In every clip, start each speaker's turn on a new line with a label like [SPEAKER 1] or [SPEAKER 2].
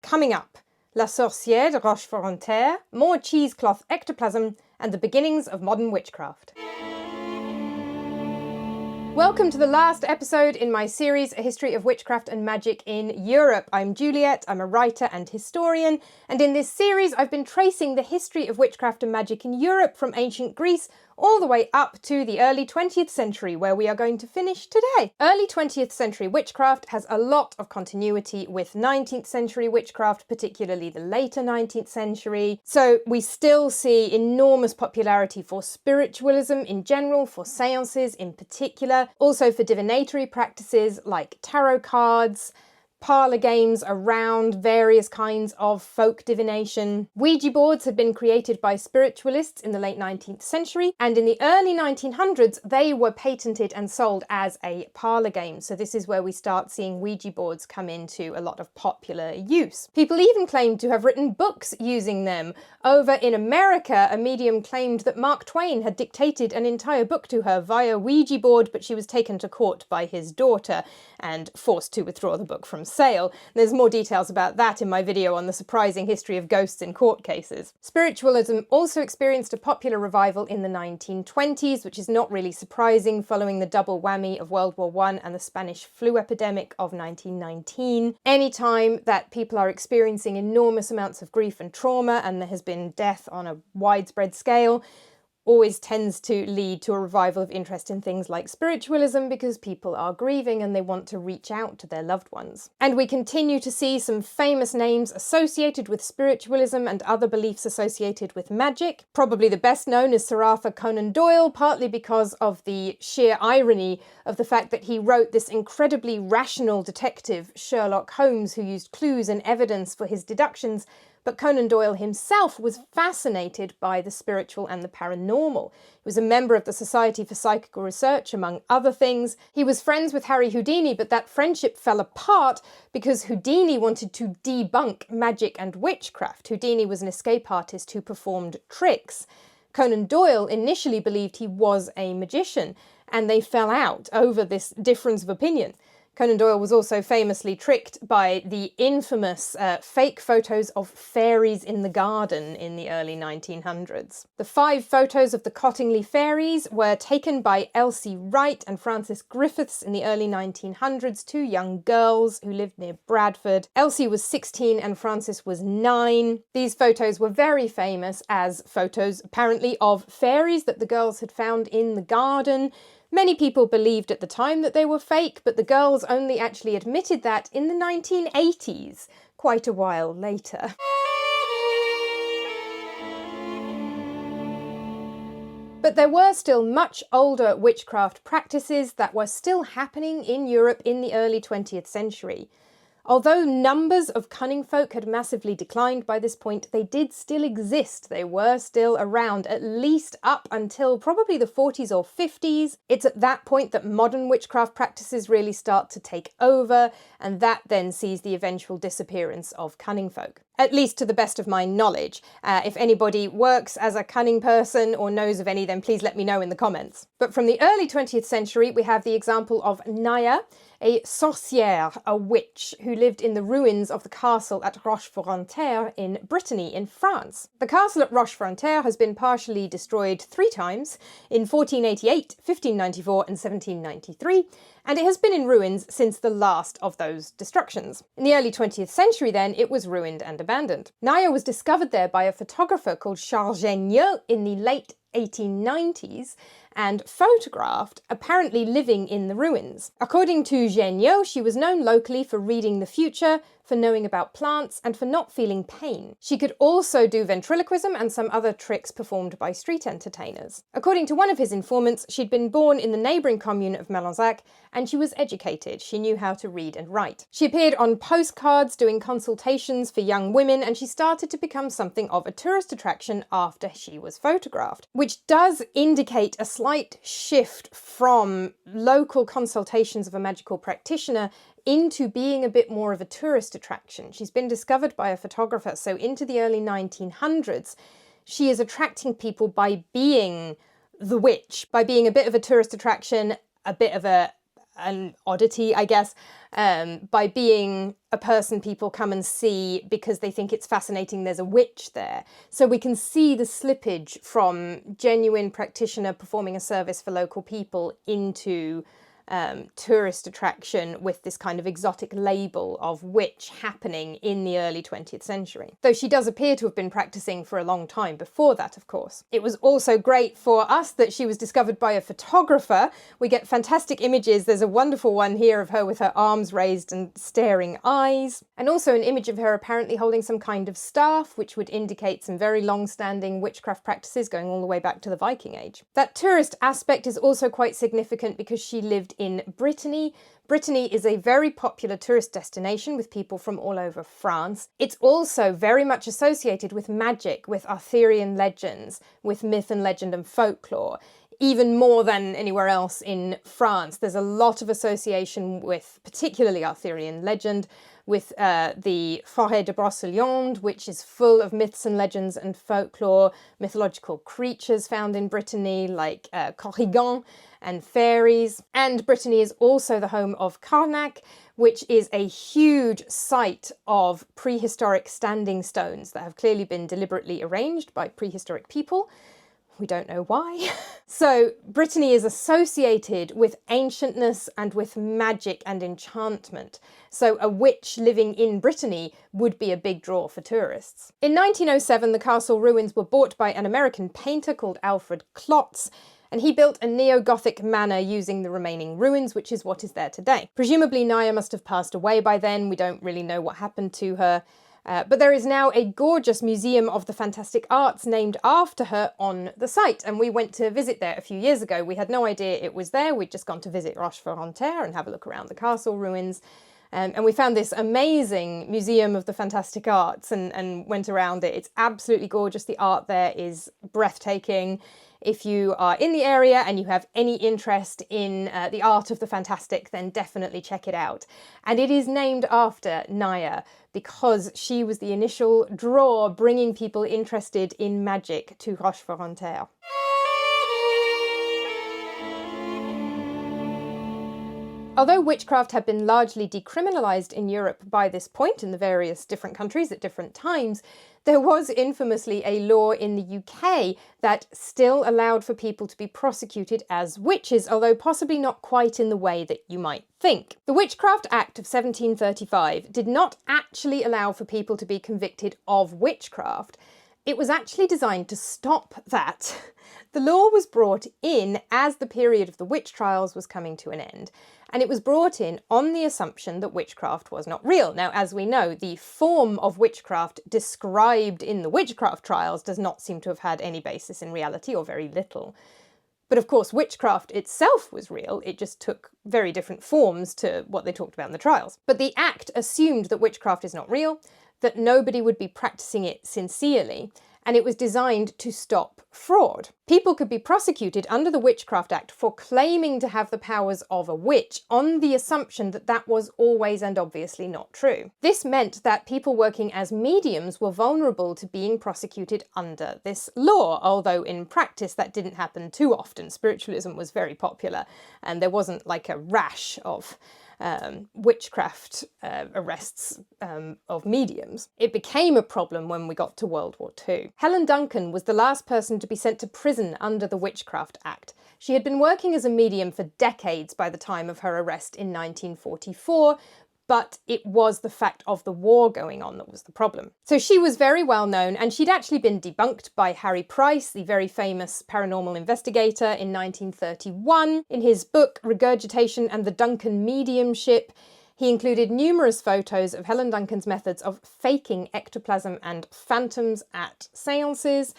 [SPEAKER 1] Coming up, La sorcière de Rochefort-en-Terre, more cheesecloth ectoplasm, and the beginnings of modern witchcraft. Welcome to the last episode in my series, A History of Witchcraft and Magic in Europe. I'm Juliet, I'm a writer and historian, and in this series I've been tracing the history of witchcraft and magic in Europe from ancient Greece all the way up to the early 20th century, where we are going to finish today. Early 20th century witchcraft has a lot of continuity with 19th century witchcraft, particularly the later 19th century. So we still see enormous popularity for spiritualism in general, for seances in particular, also for divinatory practices like tarot cards, parlour games around various kinds of folk divination. Ouija boards had been created by spiritualists in the late 19th century, and in the early 1900s they were patented and sold as a parlour game. So this is where we start seeing Ouija boards come into a lot of popular use. People even claimed to have written books using them. Over in America, a medium claimed that Mark Twain had dictated an entire book to her via Ouija board, but she was taken to court by his daughter and forced to withdraw the book from sale. There's more details about that in my video on the surprising history of ghosts in court cases. Spiritualism also experienced a popular revival in the 1920s, which is not really surprising following the double whammy of World War I and the Spanish flu epidemic of 1919. Anytime that people are experiencing enormous amounts of grief and trauma, and there has been death on a widespread scale, always tends to lead to a revival of interest in things like spiritualism, because people are grieving and they want to reach out to their loved ones. And we continue to see some famous names associated with spiritualism and other beliefs associated with magic. Probably the best known is Sir Arthur Conan-Doyle, partly because of the sheer irony of the fact that he wrote this incredibly rational detective, Sherlock Holmes, who used clues and evidence for his deductions. But Conan Doyle himself was fascinated by the spiritual and the paranormal. He was a member of the Society for Psychical Research, among other things. He was friends with Harry Houdini, but that friendship fell apart because Houdini wanted to debunk magic and witchcraft. Houdini was an escape artist who performed tricks. Conan Doyle initially believed he was a magician, and they fell out over this difference of opinion. Conan Doyle was also famously tricked by the infamous fake photos of fairies in the garden in the early 1900s. The 5 photos of the Cottingley fairies were taken by Elsie Wright and Frances Griffiths in the early 1900s, 2 young girls who lived near Bradford. Elsie was 16 and Frances was 9. These photos were very famous as photos, apparently, of fairies that the girls had found in the garden. Many people believed at the time that they were fake, but the girls only actually admitted that in the 1980s, quite a while later. But there were still much older witchcraft practices that were still happening in Europe in the early 20th century. Although numbers of cunning folk had massively declined by this point, they did still exist. They were still around, at least up until probably the 40s or 50s. It's at that point that modern witchcraft practices really start to take over, and that then sees the eventual disappearance of cunning folk. At least to the best of my knowledge. If anybody works as a cunning person or knows of any, then please let me know in the comments. But from the early 20th century, we have the example of Naïa, a sorcière, a witch, who lived in the ruins of the castle at Rochefort-en-Terre in Brittany, in France. The castle at Rochefort-en-Terre has been partially destroyed 3 times, in 1488, 1594 and 1793, and it has been in ruins since the last of those destructions. In the early 20th century then, it was ruined and abandoned. Naïa was discovered there by a photographer called Charles Kennard in the late 1890s and photographed, apparently living in the ruins. According to Kennard, she was known locally for reading the future, for knowing about plants, and for not feeling pain. She could also do ventriloquism and some other tricks performed by street entertainers. According to one of his informants, she'd been born in the neighbouring commune of Mélanzac, and she was educated. She knew how to read and write. She appeared on postcards doing consultations for young women, and she started to become something of a tourist attraction after she was photographed, which does indicate a slight shift from local consultations of a magical practitioner into being a bit more of a tourist attraction. She's been discovered by a photographer, so into the early 1900s, she is attracting people by being the witch, by being a bit of a tourist attraction, a bit of a an oddity, I guess, by being a person people come and see because they think it's fascinating there's a witch there. So we can see the slippage from genuine practitioner performing a service for local people into tourist attraction with this kind of exotic label of witch happening in the early 20th century. Though she does appear to have been practicing for a long time before that, of course. It was also great for us that she was discovered by a photographer. We get fantastic images. There's a wonderful one here of her with her arms raised and staring eyes, and also an image of her apparently holding some kind of staff, which would indicate some very long-standing witchcraft practices going all the way back to the Viking Age. That tourist aspect is also quite significant because she lived in Brittany. Brittany is a very popular tourist destination with people from all over France. It's also very much associated with magic, with Arthurian legends, with myth and legend and folklore. Even more than anywhere else in France. There's a lot of association with particularly Arthurian legend, with the Forêt de Brocéliande, which is full of myths and legends and folklore, mythological creatures found in Brittany like Corrigan and fairies. And Brittany is also the home of Carnac, which is a huge site of prehistoric standing stones that have clearly been deliberately arranged by prehistoric people. We don't know why. So Brittany is associated with ancientness and with magic and enchantment. So a witch living in Brittany would be a big draw for tourists. In 1907, the castle ruins were bought by an American painter called Alfred Klotz, and he built a neo-Gothic manor using the remaining ruins, which is what is there today. Presumably Naïa must have passed away by then. We don't really know what happened to her. But there is now a gorgeous museum of the fantastic arts named after her on the site, and we went to visit there a few years ago. We had no idea it was there. We'd just gone to visit Rochefort-en-Terre and have a look around the castle ruins. And we found this amazing museum of the fantastic arts and went around it. It's absolutely gorgeous. The art there is breathtaking. If you are in the area and you have any interest in the art of the fantastic, then definitely check it out. And it is named after Naïa because she was the initial draw bringing people interested in magic to Rochefort-en-Terre. Although witchcraft had been largely decriminalised in Europe by this point in the various different countries at different times, there was infamously a law in the UK that still allowed for people to be prosecuted as witches, although possibly not quite in the way that you might think. The Witchcraft Act of 1735 did not actually allow for people to be convicted of witchcraft. It was actually designed to stop that. The law was brought in as the period of the witch trials was coming to an end, and it was brought in on the assumption that witchcraft was not real. Now, as we know, the form of witchcraft described in the witchcraft trials does not seem to have had any basis in reality, or very little. But of course, witchcraft itself was real. It just took very different forms to what they talked about in the trials. But the Act assumed that witchcraft is not real, that nobody would be practicing it sincerely, and it was designed to stop fraud. People could be prosecuted under the Witchcraft Act for claiming to have the powers of a witch on the assumption that that was always and obviously not true. This meant that people working as mediums were vulnerable to being prosecuted under this law, although in practice that didn't happen too often. Spiritualism was very popular and there wasn't like a rash of witchcraft arrests of mediums. It became a problem when we got to World War II. Helen Duncan was the last person to be sent to prison under the Witchcraft Act. She had been working as a medium for decades by the time of her arrest in 1944, but it was the fact of the war going on that was the problem. So she was very well known, and she'd actually been debunked by Harry Price, the very famous paranormal investigator, in 1931. In his book Regurgitation and the Duncan Mediumship, he included numerous photos of Helen Duncan's methods of faking ectoplasm and phantoms at seances.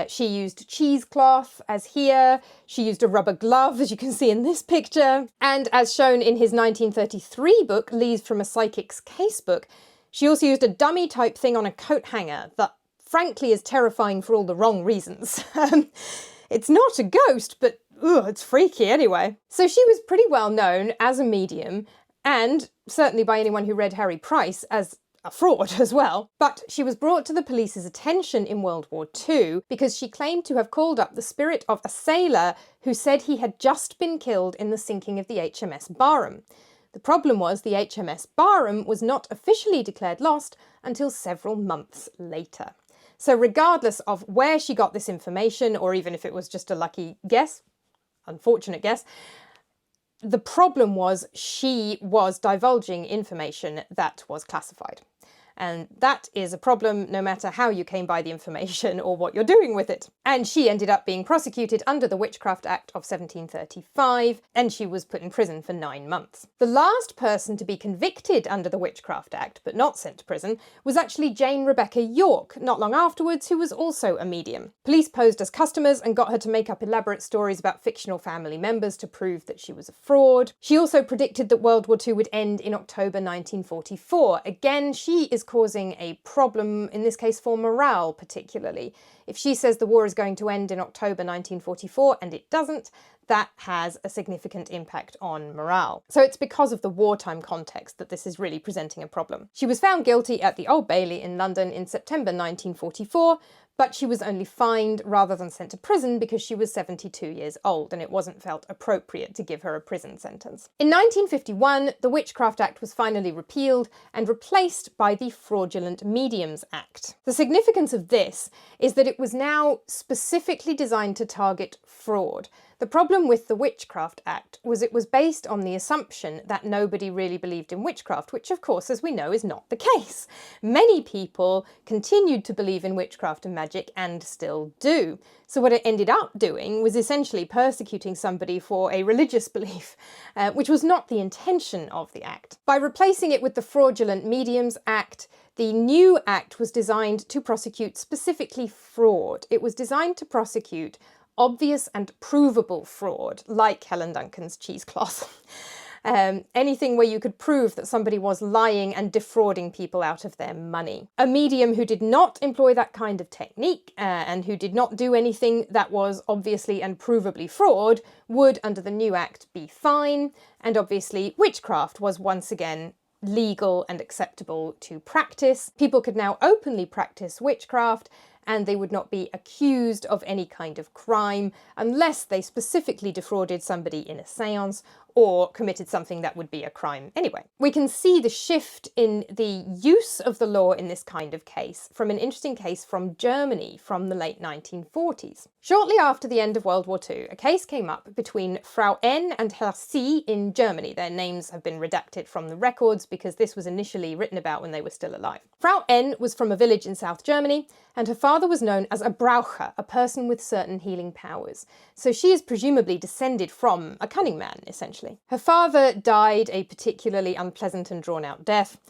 [SPEAKER 1] She used cheesecloth, as here. She used a rubber glove, as you can see in this picture. And as shown in his 1933 book, Leaves from a Psychic's Casebook, she also used a dummy type thing on a coat hanger that frankly is terrifying for all the wrong reasons. It's not a ghost, but it's freaky anyway. So she was pretty well known as a medium, and certainly by anyone who read Harry Price, as a fraud as well. But she was brought to the police's attention in World War II because she claimed to have called up the spirit of a sailor who said he had just been killed in the sinking of the HMS Barham. The problem was the HMS Barham was not officially declared lost until several months later. So regardless of where she got this information, or even if it was just a lucky guess, unfortunate guess, the problem was she was divulging information that was classified. And that is a problem no matter how you came by the information or what you're doing with it. And she ended up being prosecuted under the Witchcraft Act of 1735, and she was put in prison for 9 months. The last person to be convicted under the Witchcraft Act, but not sent to prison, was actually Jane Rebecca York, not long afterwards, who was also a medium. Police posed as customers and got her to make up elaborate stories about fictional family members to prove that she was a fraud. She also predicted that World War II would end in October 1944. Again, she is causing a problem, in this case for morale particularly. If she says the war is going to end in October 1944 and it doesn't, that has a significant impact on morale. So it's because of the wartime context that this is really presenting a problem. She was found guilty at the Old Bailey in London in September 1944, but she was only fined rather than sent to prison because she was 72 years old and it wasn't felt appropriate to give her a prison sentence. In 1951, the Witchcraft Act was finally repealed and replaced by the Fraudulent Mediums Act. The significance of this is that it was now specifically designed to target fraud. The problem with the Witchcraft Act was it was based on the assumption that nobody really believed in witchcraft, which of course, as we know, is not the case. Many people continued to believe in witchcraft and magic and still do. So what it ended up doing was essentially persecuting somebody for a religious belief, which was not the intention of the Act. By replacing it with the Fraudulent Mediums Act, the new Act was designed to prosecute specifically fraud. It was designed to prosecute obvious and provable fraud, like Helen Duncan's cheesecloth. Anything where you could prove that somebody was lying and defrauding people out of their money. A medium who did not employ that kind of technique and who did not do anything that was obviously and provably fraud would, under the new Act, be fine. And obviously witchcraft was once again legal and acceptable to practice. People could now openly practice witchcraft, and they would not be accused of any kind of crime unless they specifically defrauded somebody in a séance or committed something that would be a crime anyway. We can see the shift in the use of the law in this kind of case from an interesting case from Germany from the late 1940s. Shortly after the end of World War II, a case came up between Frau N and Herr C in Germany. Their names have been redacted from the records because this was initially written about when they were still alive. Frau N was from a village in South Germany, and her father was known as a Braucher, a person with certain healing powers. So she is presumably descended from a cunning man, essentially. Her father died a particularly unpleasant and drawn-out death,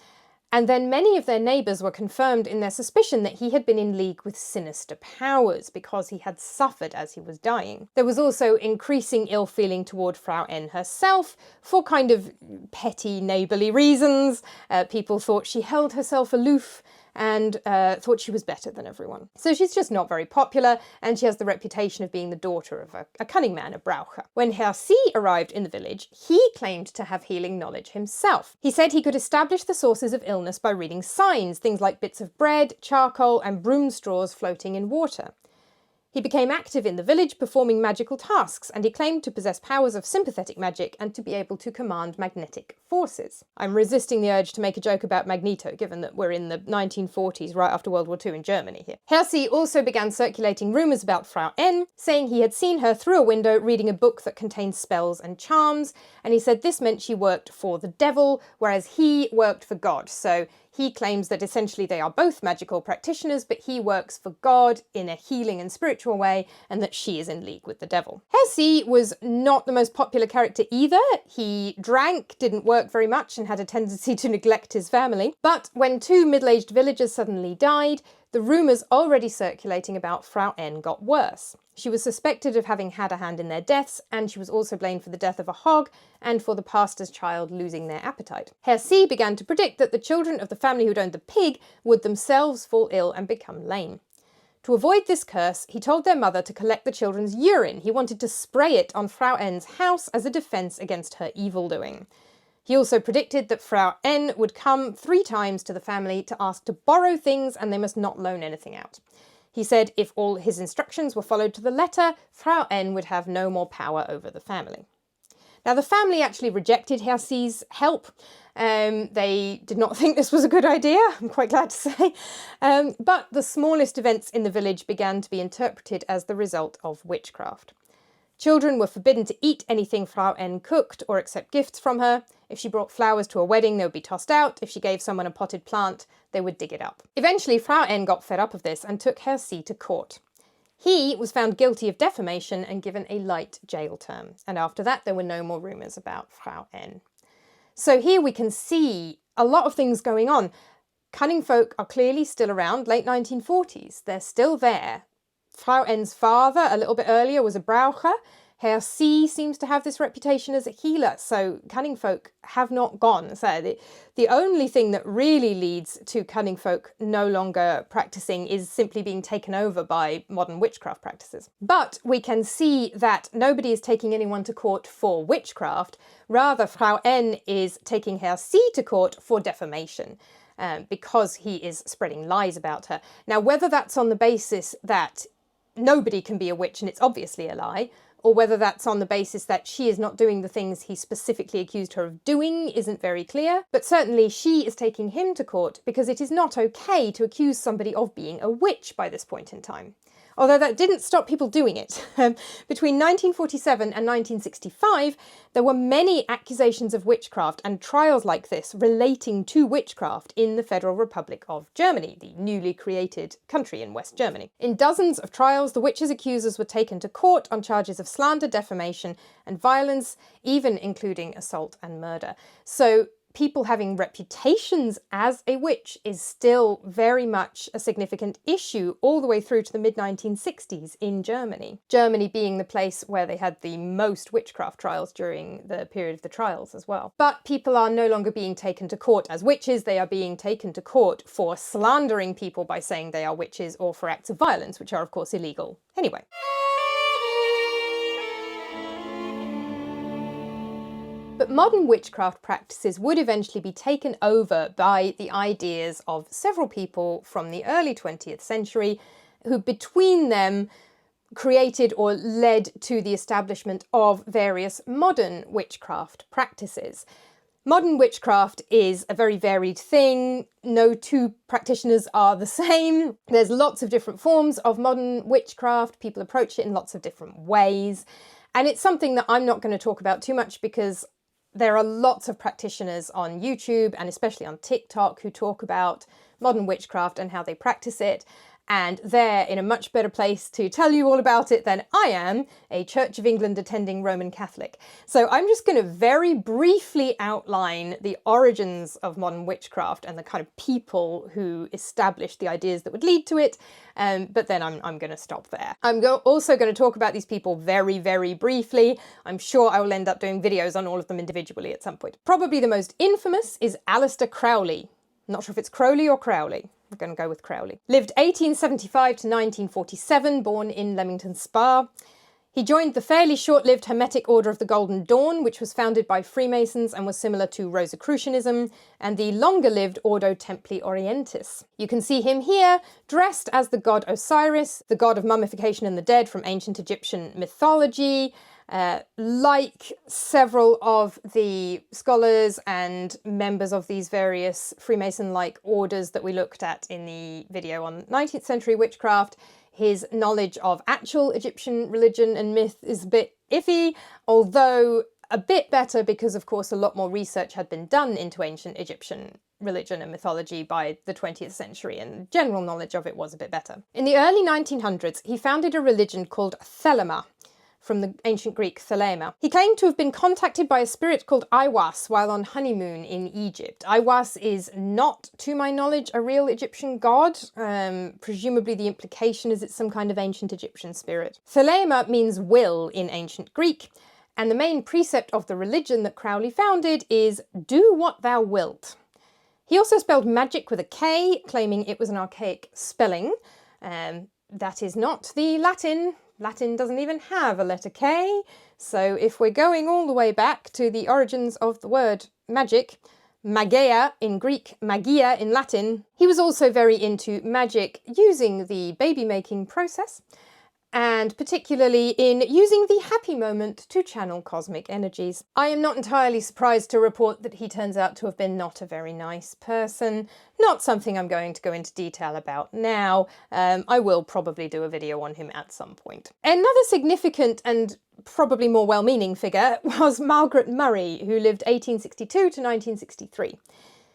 [SPEAKER 1] and then many of their neighbours were confirmed in their suspicion that he had been in league with sinister powers because he had suffered as he was dying. There was also increasing ill feeling toward Frau N herself for kind of petty neighbourly reasons. People thought she held herself aloof and thought she was better than everyone. So she's just not very popular, and she has the reputation of being the daughter of a cunning man, a Braucher. When Herr C arrived in the village, he claimed to have healing knowledge himself. He said he could establish the sources of illness by reading signs, things like bits of bread, charcoal, and broom straws floating in water. He became active in the village, performing magical tasks, and he claimed to possess powers of sympathetic magic and to be able to command magnetic forces. I'm resisting the urge to make a joke about Magneto, given that we're in the 1940s, right after World War II in Germany here. Herr C also began circulating rumours about Frau N, saying he had seen her through a window reading a book that contained spells and charms, and he said this meant she worked for the devil, whereas he worked for God. So he claims that essentially they are both magical practitioners, but he works for God in a healing and spiritual way, and that she is in league with the devil. Herr C was not the most popular character either. He drank, didn't work very much, and had a tendency to neglect his family. But when 2 middle-aged villagers suddenly died, the rumours already circulating about Frau N got worse. She was suspected of having had a hand in their deaths, and she was also blamed for the death of a hog and for the pastor's child losing their appetite. Herr C began to predict that the children of the family who'd owned the pig would themselves fall ill and become lame. To avoid this curse, he told their mother to collect the children's urine. He wanted to spray it on Frau N's house as a defence against her evil doing. He also predicted that Frau N would come 3 times to the family to ask to borrow things, and they must not loan anything out. He said if all his instructions were followed to the letter, Frau N would have no more power over the family. Now, the family actually rejected Herr C's help. They did not think this was a good idea, I'm quite glad to say. But the smallest events in the village began to be interpreted as the result of witchcraft. Children were forbidden to eat anything Frau N cooked or accept gifts from her. If she brought flowers to a wedding, they would be tossed out. If she gave someone a potted plant, they would dig it up. Eventually, Frau N got fed up of this and took Herr C to court. He was found guilty of defamation and given a light jail term. And after that, there were no more rumours about Frau N. So here we can see a lot of things going on. Cunning folk are clearly still around, late 1940s. They're still there. Frau N's father, a little bit earlier, was a Braucher. Herr C seems to have this reputation as a healer, so cunning folk have not gone. So the only thing that really leads to cunning folk no longer practicing is simply being taken over by modern witchcraft practices. But we can see that nobody is taking anyone to court for witchcraft. Rather, Frau N is taking Herr C to court for defamation. Because he is spreading lies about her. Now, whether that's on the basis that nobody can be a witch and it's obviously a lie, or whether that's on the basis that she is not doing the things he specifically accused her of doing isn't very clear. But certainly she is taking him to court because it is not okay to accuse somebody of being a witch by this point in time. Although that didn't stop people doing it. Between 1947 and 1965, there were many accusations of witchcraft and trials like this relating to witchcraft in the Federal Republic of Germany, the newly created country in West Germany. In dozens of trials, the witches' accusers were taken to court on charges of slander, defamation, and violence, even including assault and murder. So people having reputations as a witch is still very much a significant issue all the way through to the mid-1960s in Germany. Germany being the place where they had the most witchcraft trials during the period of the trials as well. But people are no longer being taken to court as witches, they are being taken to court for slandering people by saying they are witches or for acts of violence, which are of course illegal anyway. But modern witchcraft practices would eventually be taken over by the ideas of several people from the early 20th century who between them created or led to the establishment of various modern witchcraft practices. Modern witchcraft is a very varied thing. No two practitioners are the same. There's lots of different forms of modern witchcraft. People approach it in lots of different ways. And it's something that I'm not going to talk about too much because there are lots of practitioners on YouTube and especially on TikTok who talk about modern witchcraft and how they practice it. And they're in a much better place to tell you all about it than I am, a Church of England attending Roman Catholic. So I'm just going to very briefly outline the origins of modern witchcraft and the kind of people who established the ideas that would lead to it. But then I'm going to stop there. I'm also going to talk about these people very, very briefly. I'm sure I will end up doing videos on all of them individually at some point. Probably the most infamous is Aleister Crowley. I'm not sure if it's Crowley or Crowley. I'm going to go with Crowley. Lived 1875 to 1947, born in Leamington Spa. He joined the fairly short-lived Hermetic Order of the Golden Dawn, which was founded by Freemasons and was similar to Rosicrucianism, and the longer-lived Ordo Templi Orientis. You can see him here, dressed as the god Osiris, the god of mummification and the dead from ancient Egyptian mythology. Like several of the scholars and members of these various Freemason-like orders that we looked at in the video on 19th century witchcraft, his knowledge of actual Egyptian religion and myth is a bit iffy, although a bit better because, of course, a lot more research had been done into ancient Egyptian religion and mythology by the 20th century, and general knowledge of it was a bit better. In the early 1900s, he founded a religion called Thelema, from the ancient Greek thelema. He claimed to have been contacted by a spirit called Aiwas while on honeymoon in Egypt. Aiwas is not, to my knowledge, a real Egyptian god. Presumably the implication is it's some kind of ancient Egyptian spirit. Thelema means will in ancient Greek, and the main precept of the religion that Crowley founded is do what thou wilt. He also spelled magic with a K, claiming it was an archaic spelling. That is not the Latin. Latin doesn't even have a letter K, so if we're going all the way back to the origins of the word magic, magia in Greek, magia in Latin. He was also very into magic using the baby-making process, and particularly in using the happy moment to channel cosmic energies. I am not entirely surprised to report that he turns out to have been not a very nice person. Not something I'm going to go into detail about now. I will probably do a video on him at some point. Another significant and probably more well-meaning figure was Margaret Murray, who lived 1862 to 1963.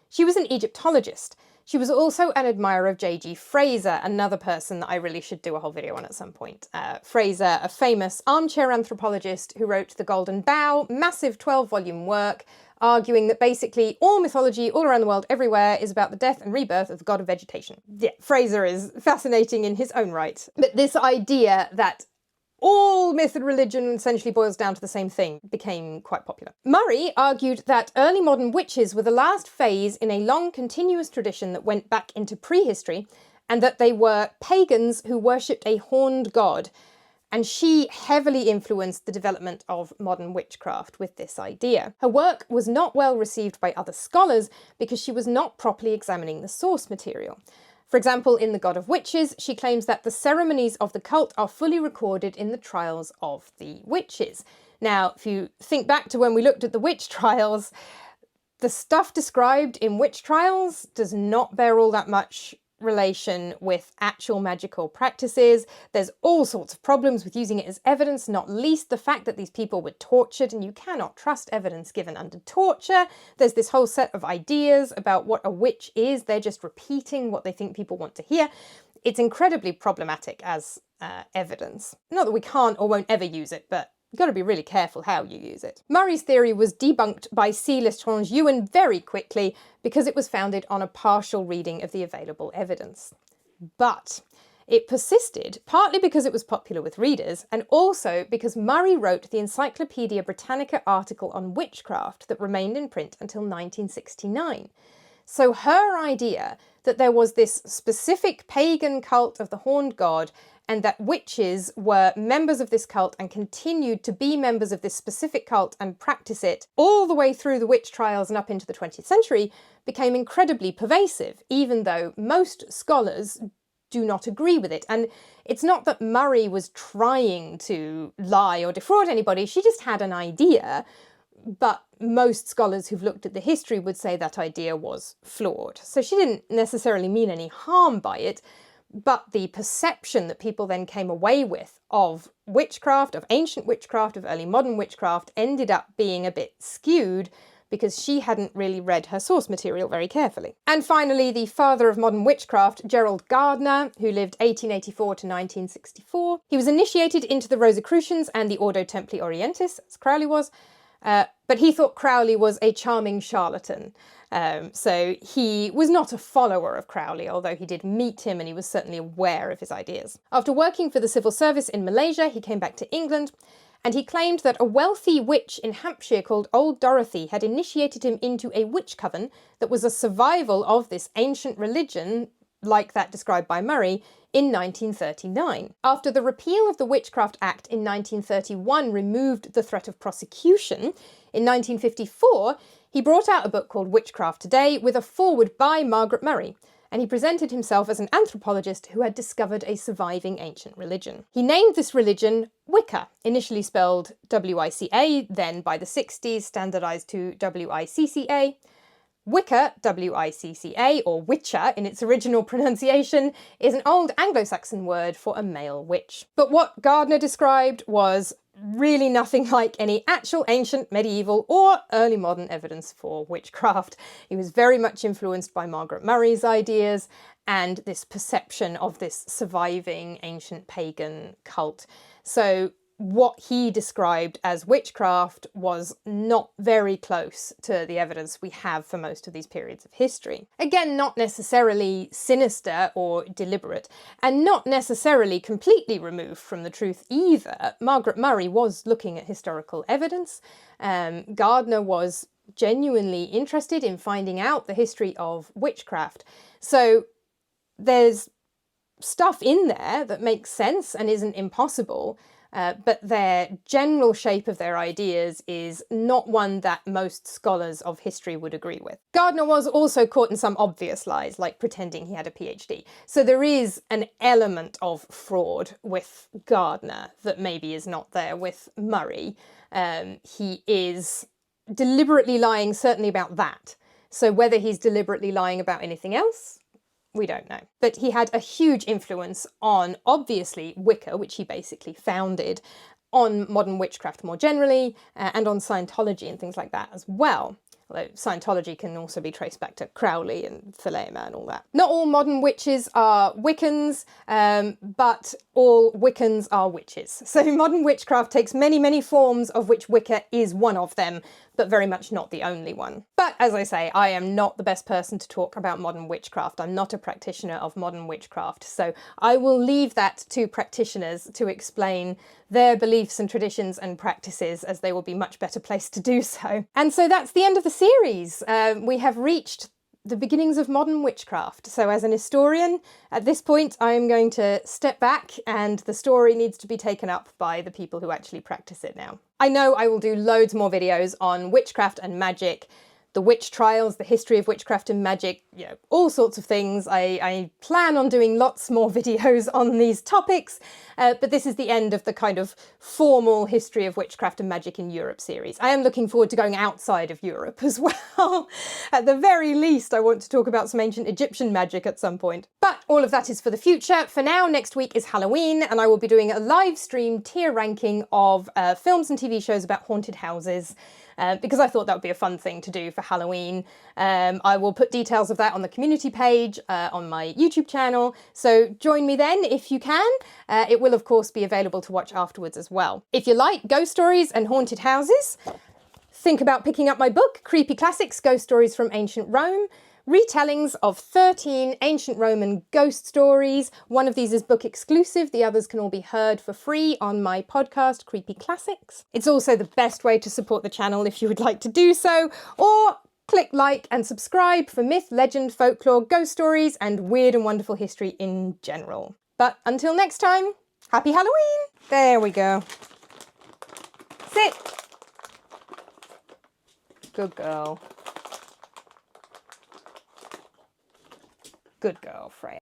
[SPEAKER 1] She was an Egyptologist. She was also an admirer of J.G. Frazer, another person that I really should do a whole video on at some point. Frazer, a famous armchair anthropologist who wrote The Golden Bough, massive 12-volume work, arguing that basically all mythology all around the world, everywhere, is about the death and rebirth of the god of vegetation. Yeah, Frazer is fascinating in his own right. But this idea that all myth and religion essentially boils down to the same thing became quite popular. Murray argued that early modern witches were the last phase in a long continuous tradition that went back into prehistory, and that they were pagans who worshipped a horned god. And she heavily influenced the development of modern witchcraft with this idea. Her work was not well received by other scholars because she was not properly examining the source material. For example, in The God of Witches, she claims that the ceremonies of the cult are fully recorded in the trials of the witches. Now, if you think back to when we looked at the witch trials, the stuff described in witch trials does not bear all that much relation with actual magical practices. There's all sorts of problems with using it as evidence, not least the fact that these people were tortured, and you cannot trust evidence given under torture. There's this whole set of ideas about what a witch is. They're just repeating what they think people want to hear. It's incredibly problematic as evidence. Not that we can't or won't ever use it, but you've got to be really careful how you use it. Murray's theory was debunked by C. Lestrange-Ewan very quickly because it was founded on a partial reading of the available evidence. But it persisted, partly because it was popular with readers, and also because Murray wrote the Encyclopaedia Britannica article on witchcraft that remained in print until 1969. So her idea that there was this specific pagan cult of the horned god, and that witches were members of this cult and continued to be members of this specific cult and practice it all the way through the witch trials and up into the 20th century, became incredibly pervasive, even though most scholars do not agree with it. And it's not that Murray was trying to lie or defraud anybody, she just had an idea, but most scholars who've looked at the history would say that idea was flawed. So she didn't necessarily mean any harm by it, but the perception that people then came away with of witchcraft, of ancient witchcraft, of early modern witchcraft, ended up being a bit skewed because she hadn't really read her source material very carefully. And finally, the father of modern witchcraft, Gerald Gardner, who lived 1884 to 1964. He was initiated into the Rosicrucians and the Ordo Templi Orientis, as Crowley was, but he thought Crowley was a charming charlatan. So he was not a follower of Crowley, although he did meet him and he was certainly aware of his ideas. After working for the civil service in Malaysia, he came back to England, and he claimed that a wealthy witch in Hampshire called Old Dorothy had initiated him into a witch coven that was a survival of this ancient religion, like that described by Murray, in 1939. After the repeal of the Witchcraft Act in 1931 removed the threat of prosecution, in 1954 he brought out a book called Witchcraft Today with a foreword by Margaret Murray, and he presented himself as an anthropologist who had discovered a surviving ancient religion. He named this religion Wicca, initially spelled W-I-C-A, then by the 60s standardised to W-I-C-C-A. Wicca, W-I-C-C-A, or Witcher in its original pronunciation, is an old Anglo-Saxon word for a male witch. But what Gardner described was really nothing like any actual ancient, medieval, or early modern evidence for witchcraft. He was very much influenced by Margaret Murray's ideas and this perception of this surviving ancient pagan cult. So what he described as witchcraft was not very close to the evidence we have for most of these periods of history. Again, not necessarily sinister or deliberate, and not necessarily completely removed from the truth either. Margaret Murray was looking at historical evidence. Gardner was genuinely interested in finding out the history of witchcraft. So there's stuff in there that makes sense and isn't impossible, but their general shape of their ideas is not one that most scholars of history would agree with. Gardner was also caught in some obvious lies, like pretending he had a PhD. So there is an element of fraud with Gardner that maybe is not there with Murray. He is deliberately lying, certainly about that. So whether he's deliberately lying about anything else, we don't know. But he had a huge influence on, obviously, Wicca, which he basically founded, on modern witchcraft more generally, and on Scientology and things like that as well. Although Scientology can also be traced back to Crowley and Freya and all that. Not all modern witches are Wiccans, but all Wiccans are witches. So modern witchcraft takes many, many forms, of which Wicca is one of them, but very much not the only one. But as I say, I am not the best person to talk about modern witchcraft. I'm not a practitioner of modern witchcraft, so I will leave that to practitioners to explain their beliefs and traditions and practices, as they will be much better placed to do so. And so that's the end of the series. We have reached the beginnings of modern witchcraft. So as an historian, at this point, I am going to step back, and the story needs to be taken up by the people who actually practice it now. I know I will do loads more videos on witchcraft and magic, the witch trials, the history of witchcraft and magic, you know, all sorts of things. I plan on doing lots more videos on these topics, but this is the end of the kind of formal history of witchcraft and magic in Europe series. I am looking forward to going outside of Europe as well. At the very least, I want to talk about some ancient Egyptian magic at some point. But all of that is for the future. For now, next week is Halloween, and I will be doing a live stream tier ranking of films and TV shows about haunted houses. Because I thought that would be a fun thing to do for Halloween. I will put details of that on the community page on my YouTube channel, so join me then if you can. It will of course be available to watch afterwards as well. If you like ghost stories and haunted houses, think about picking up my book, Creepy Classics, Ghost Stories from Ancient Rome. Retellings of 13 ancient Roman ghost stories. One of these is book exclusive, the others can all be heard for free on my podcast, Creepy Classics. It's also the best way to support the channel if you would like to do so, or click like and subscribe for myth, legend, folklore, ghost stories, and weird and wonderful history in general. But until next time, happy Halloween! There we go. Sit! Good girl. Good girl, Freya.